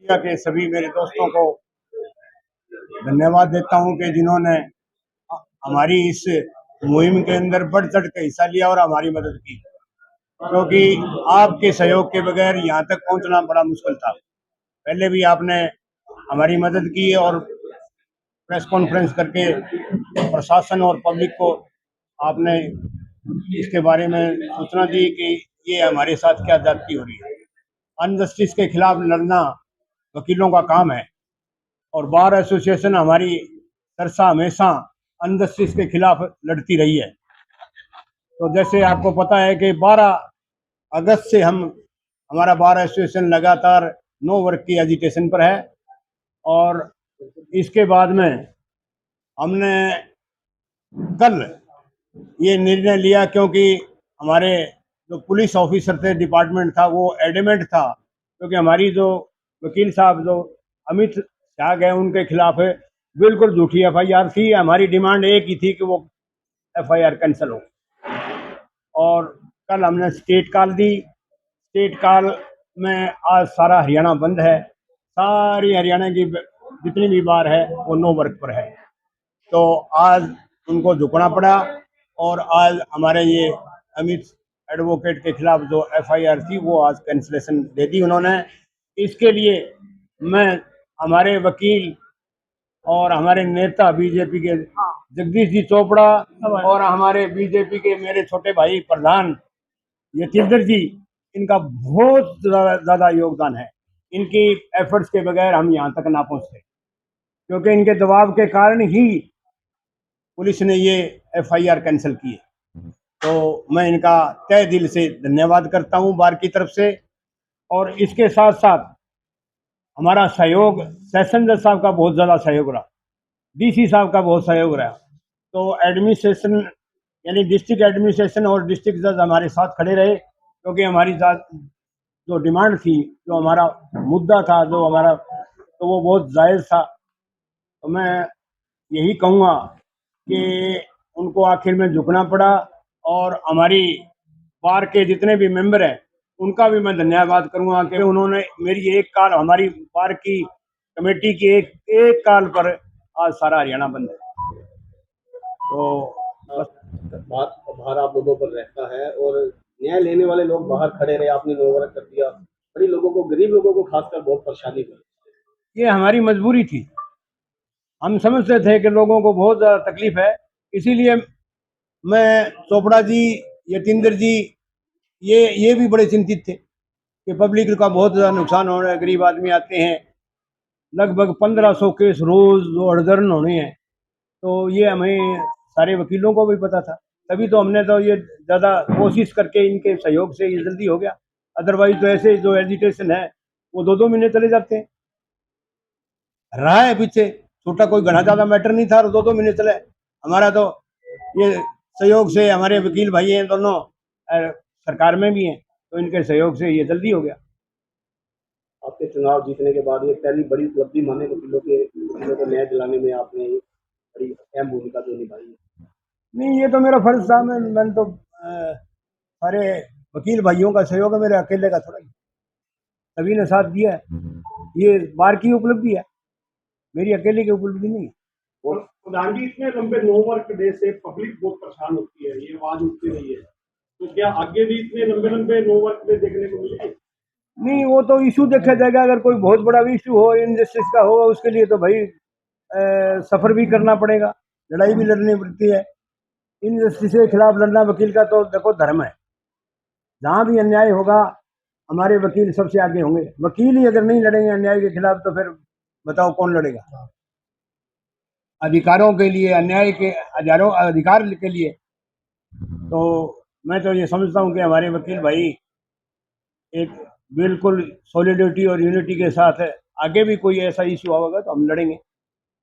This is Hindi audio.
मीडिया के सभी मेरे दोस्तों को धन्यवाद देता हूं कि जिन्होंने हमारी इस मुहिम के अंदर बढ़ चढ़ के हिस्सा लिया और हमारी मदद की, क्योंकि आपके सहयोग के बगैर यहाँ तक पहुंचना बड़ा मुश्किल था। पहले भी आपने हमारी मदद की और प्रेस कॉन्फ्रेंस करके प्रशासन और पब्लिक को आपने इसके बारे में सूचना दी कि ये हमारे साथ क्या ज्यादती हो रही है। अनजस्टिस के खिलाफ लड़ना वकीलों का काम है और बार एसोसिएशन हमारी सरसा हमेशा अनजस्टिस के खिलाफ लड़ती रही है। तो जैसे आपको पता है कि 12 अगस्त से हमारा बार एसोसिएशन लगातार नो वर्क की एजिटेशन पर है और इसके बाद में हमने कल ये निर्णय लिया, क्योंकि हमारे जो पुलिस ऑफिसर थे, डिपार्टमेंट था, वो एडमेंट था, क्योंकि हमारी जो वकील साहब जो अमित शाह गए उनके खिलाफ बिल्कुल झूठी FIR थी। हमारी डिमांड एक ही थी कि वो FIR कैंसिल हो। और कल हमने स्टेट कॉल दी। स्टेट कॉल में आज सारा हरियाणा बंद है, सारी हरियाणा की जितनी भी बार है वो नो वर्क पर है। तो आज उनको झुकना पड़ा और आज हमारे ये अमित एडवोकेट के खिलाफ जो FIR थी वो आज कैंसिलेशन दे दी उन्होंने। इसके लिए मैं हमारे वकील और हमारे नेता बीजेपी के जगदीश जी चोपड़ा और हमारे बीजेपी के मेरे छोटे भाई प्रधान यतीन्द्र जी, इनका बहुत ज़्यादा योगदान है। इनकी एफर्ट्स के बगैर हम यहाँ तक ना पहुँचते, क्योंकि इनके दबाव के कारण ही पुलिस ने ये FIR कैंसिल की है। तो मैं इनका तहे दिल से धन्यवाद करता हूँ बार की तरफ से। और इसके साथ साथ हमारा सहयोग सेशन जज साहब का बहुत ज़्यादा सहयोग रहा, DC साहब का बहुत सहयोग रहा। तो एडमिनिस्ट्रेशन यानी डिस्ट्रिक्ट एडमिनिस्ट्रेशन और डिस्ट्रिक्ट जज हमारे साथ खड़े रहे, क्योंकि हमारी जो डिमांड थी, जो हमारा मुद्दा था, जो हमारा, तो वो बहुत जायज़ था। तो मैं यही कहूँगा कि उनको आखिर में झुकना पड़ा और हमारी बार के जितने भी मेंबर हैं उनका भी मैं धन्यवाद करूँगा कि उन्होंने मेरी एक कॉल, हमारी बार की कमेटी की एक कॉल पर आज सारा हरियाणा बंद है। तो भार आप लोगों पर रहता है और न्याय लेने वाले लोग बाहर खड़े रहे, आपने नो वर्क कर दिया। बड़ी लोगों को, गरीब लोगों को खासकर बहुत परेशानी हुई। ये हमारी मजबूरी थी। हम समझते थे कि लोगों को बहुत ज़्यादा तकलीफ है, इसीलिए मैं, चोपड़ा जी, यतीन्द्र जी, ये भी बड़े चिंतित थे कि पब्लिक का बहुत ज़्यादा नुकसान हो रहा है। गरीब आदमी आते हैं, लगभग 1500 केस रोज़ जो अड़दर्न होने हैं। तो ये हमें सारे वकीलों को भी पता था, तभी तो हमने तो ये ज़्यादा कोशिश करके इनके सहयोग से ये जल्दी हो गया। अदरवाइज तो ऐसे जो एजिटेशन है वो 2-2 महीने चले जाते हैं। रहा है पीछे, छोटा कोई घना ज़्यादा मैटर नहीं था और 2-2 महीने चले। हमारा तो ये सहयोग से, हमारे वकील भाई हैं दोनों सरकार में भी हैं, तो इनके सहयोग से ये जल्दी हो गया। आपके चुनाव जीतने के बाद ये पहली बड़ी उपलब्धि माने वकीलों को न्याय दिलाने में आपने बड़ी अहम भूमिका जो निभाई है। नहीं, ये तो मेरा फर्ज था। मैंने तो सारे वकील भाइयों का सहयोग है, मेरे अकेले का थोड़ा ही, सभी ने साथ दिया है। ये बार की उपलब्धि है, मेरी अकेले की उपलब्धि नहीं है। और प्रधान जी, इतने लंबे नो वर्क डे से पब्लिक बहुत परेशान होती है, ये आवाज उठती रही है, तो क्या आगे भी इतने लंबे लंबे नो वर्क डे देखने को मिलेंगे? नहीं, वो तो इशू देखा जाएगा। अगर कोई बहुत बड़ा इशू हो, इनजस्टिस का होगा, उसके लिए तो भाई सफर भी करना पड़ेगा, लड़ाई भी लड़नी पड़ती है। इनजस्टिस के खिलाफ लड़ना वकील का तो देखो धर्म है। जहाँ भी अन्याय होगा हमारे वकील सबसे आगे होंगे। वकील ही अगर नहीं लड़ेंगे अन्याय के खिलाफ तो फिर बताओ कौन लड़ेगा? अधिकारों के लिए, अन्याय के हजारों अधिकार के लिए। तो मैं तो ये समझता हूँ कि हमारे वकील भाई एक बिल्कुल सॉलिडिटी और यूनिटी के साथ है। आगे भी कोई ऐसा इशू होगा तो हम लड़ेंगे।